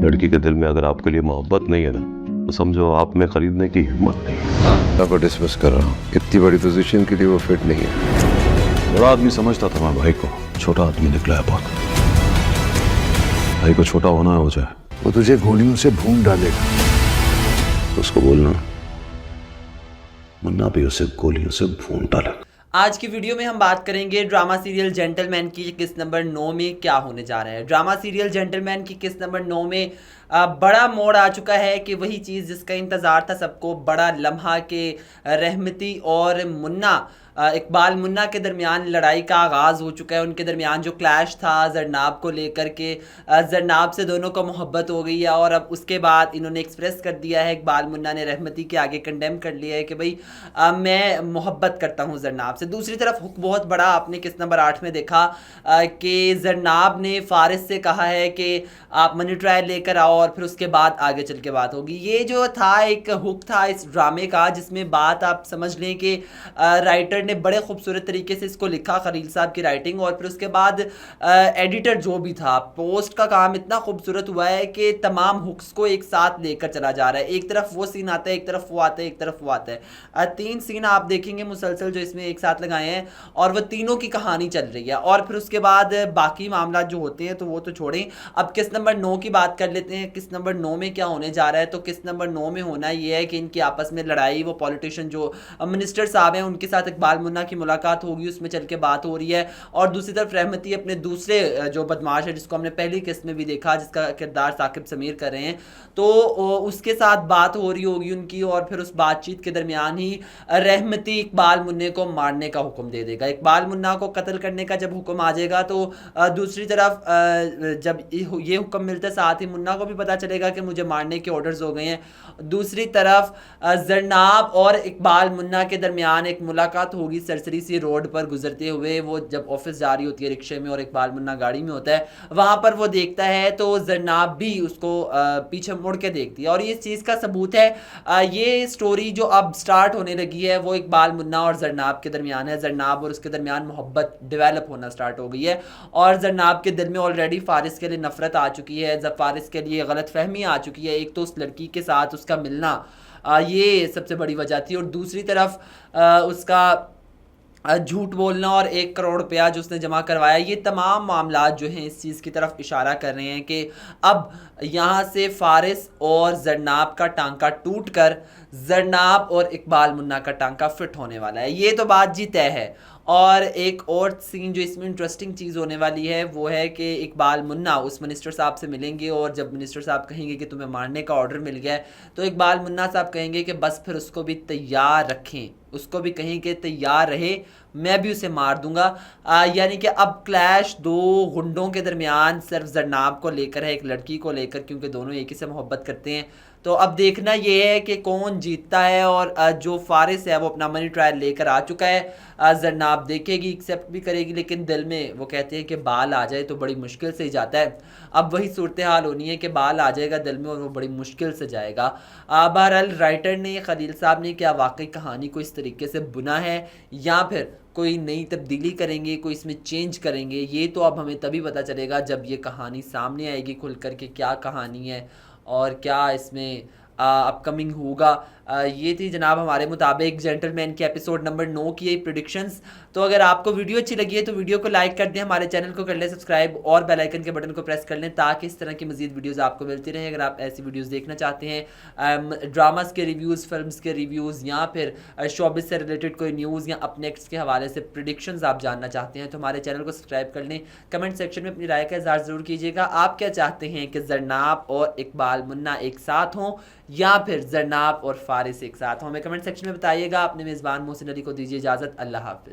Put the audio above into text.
लड़की के दिल में अगर आपके लिए मोहब्बत नहीं है ना, तो समझो आप में खरीदने की हिम्मत नहीं है। को डिस्कस कर रहा हूँ, इतनी बड़ी पोजीशन के लिए वो फिट नहीं है। बड़ा आदमी समझता था मैं भाई को, छोटा आदमी निकला है बहुत। भाई को छोटा होना है हो जाए। वो तुझे गोलियों से भून डालेगा। उसको बोलना मुन्ना भी उसे गोलियों से भून डालेगा। आज की वीडियो में हम बात करेंगे ड्रामा सीरियल जेंटलमैन की किस्त नंबर 9 में क्या होने जा रहा है। ड्रामा सीरियल जेंटलमैन की किस्त नंबर 9 में बड़ा मोड़ आ चुका है कि वही चीज़ जिसका इंतज़ार था सबको, बड़ा लम्हा के रहमती और मुन्ना इकबाल मुन्ना के दरमियान लड़ाई का आगाज़ हो चुका है। उनके दरमियान जो क्लैश था जरनाब को लेकर के, जरनाब से दोनों को मोहब्बत हो गई है और अब उसके बाद इन्होंने एक्सप्रेस कर दिया है, इकबाल मुन्ना ने रहमती के आगे कंडेम कर लिया है कि भाई मैं मोहब्बत करता हूँ जरनाब से। दूसरी तरफ हुक बहुत बड़ा आपने किस्त नंबर 8 में देखा कि जरनाब ने फारिस से कहा है कि आप मनी ट्रायल लेकर आओ और फिर उसके बाद आगे चल के बात होगी। ये जो था एक हुक था इस ड्रामे का, जिसमें बात आप समझ लें कि राइटर ने बड़े खूबसूरत तरीके से इसको लिखा, खलील साहब की राइटिंग, और फिर उसके बाद एडिटर जो भी था, पोस्ट का काम इतना खूबसूरत हुआ है कि तमाम हुक्स को एक साथ लेकर चला जा रहा है। एक तरफ वो सीन आता है, एक तरफ वो आता है, एक तरफ वो आता है। 3 सीन आप देखेंगे मुसलसल जो इसमें एक साथ लगाए हैं और वो तीनों की कहानी चल रही है। और फिर उसके बाद बाकी मामला जो होते हैं तो वो तो छोड़ें, अब किस्त नंबर 9 की बात कर लेते हैं। किस्त नंबर 9 में क्या होने जा रहा है? तो किस्त नंबर 9 में होना ये है कि इनकी आपस में लड़ाई, वो पॉलिटिशियन जो मिनिस्टर साहब हैं उनके साथ इकबाल मुन्ना की मुलाकात होगी, उसमें चल के बात हो रही है। और दूसरी तरफ रहमती अपने दूसरे जो बदमाश है जिसको हमने पहली किस्त में भी देखा, जिसका किरदार साकिब समीर कर रहे हैं, तो उसके साथ बात हो रही होगी उनकी। और फिर उस बातचीत के दरमियान ही रहमती इकबाल मुन्ने को मारने का हुक्म दे देगा। इकबाल मुन्ना को कत्ल करने का जब हुक्म आ जाएगा तो दूसरी तरफ जब ये हुक्म मिलता है, साथ ही मुन्ना को भी पता चलेगा कि मुझे मारने के ऑर्डर्स हो गए हैं। दूसरी तरफ जरनाब और इकबाल मुन्ना के दरमियान एक मुलाकात होगी सरसरी सी रोड पर गुजरते हुए। वो जब ऑफिस जा रही होती है रिक्शे में और इकबाल मुन्ना गाड़ी में होता है, वहां पर वो देखता है तो जरनाब भी उसको पीछे मुड़ के देखती है। और ये चीज़ का सबूत है, ये स्टोरी जो अब स्टार्ट होने लगी है वो इकबाल मुन्ना और जरनाब के दरमियान है। जरनाब और उसके दरमियान मोहब्बत डेवलप होना स्टार्ट हो गई है और जरनाब के दिल में ऑलरेडी फारिस के लिए नफरत आ चुकी है, जब फारिस के लिए गलत फहमी आ चुकी है। एक तो उस लड़की के साथ उसका मिलना ये सबसे बड़ी वजह थी, और दूसरी तरफ उसका झूठ बोलना और 1 करोड़ रुपया जो उसने जमा करवाया, ये तमाम मामला जो हैं इस चीज़ की तरफ इशारा कर रहे हैं कि अब यहाँ से फारिस और जरनाब का टांका टूट कर जरनाब और इकबाल मुन्ना का टांका फिट होने वाला है। ये तो बात जी तय है। और एक और सीन जो इसमें इंटरेस्टिंग चीज़ होने वाली है वो है कि इकबाल मुन्ना उस मिनिस्टर साहब से मिलेंगे और जब मिनिस्टर साहब कहेंगे कि तुम्हें मारने का ऑर्डर मिल गया है, तो इकबाल मुन्ना साहब कहेंगे कि बस फिर उसको भी तैयार रखें, उसको भी कहें कि तैयार रहे, मैं भी उसे मार दूंगा। यानी कि अब क्लैश 2 गुंडों के दरमियान सिर्फ जरनाब को लेकर है, एक लड़की को लेकर, क्योंकि दोनों एक ही से मोहब्बत करते हैं। तो अब देखना ये है कि कौन जीतता है। और जो फारिस है वो अपना मनी ट्रायल लेकर आ चुका है। जरनाब देखेगी, एक्सेप्ट भी करेगी, लेकिन दिल में वो कहते हैं कि बाल आ जाए तो बड़ी मुश्किल से ही जाता है। अब वही सूरत हाल होनी है कि बाल आ जाएगा दिल में और वो बड़ी मुश्किल से जाएगा। बहरहाल राइटर ने, खलील साहब ने, क्या वाकई कहानी को इस तरीके से बुना है या फिर कोई नई तब्दीली करेंगे, कोई इसमें चेंज करेंगे, ये तो अब हमें तभी पता चलेगा जब ये कहानी सामने आएगी खुल कर के क्या कहानी है और क्या इसमें अपकमिंग होगा। ये थी जनाब हमारे मुताबिक जेंटलमैन के एपिसोड नंबर 9 की प्रेडिक्शंस। तो अगर आपको वीडियो अच्छी लगी है तो वीडियो को लाइक कर दें, हमारे चैनल को कर लें सब्सक्राइब और बेल आइकन के बटन को प्रेस कर लें ताकि इस तरह की मजीद वीडियोस आपको मिलती रहें। अगर आप ऐसी वीडियोस देखना चाहते हैं, ड्रामास के रिव्यूज़, फिल्म्स के रिव्यूज़ या फिर शोबिस से रिलेटेड कोई न्यूज़ या अपने एक्ट्स के हवाले से प्रेडिक्शंस आप जानना चाहते हैं, तो हमारे चैनल को सब्सक्राइब कर लें। कमेंट सेक्शन में अपनी राय का इज़हार ज़रूर कीजिएगा। आप क्या चाहते हैं कि जरनाब और इकबाल मुन्ना एक साथ हों या फिर जरनाब और फारिस एक साथ हों? हमें कमेंट सेक्शन में बताइएगा। अपने मेज़बान मोहसिन अली को दीजिए इजाज़त। अल्लाह हाफ़िज़।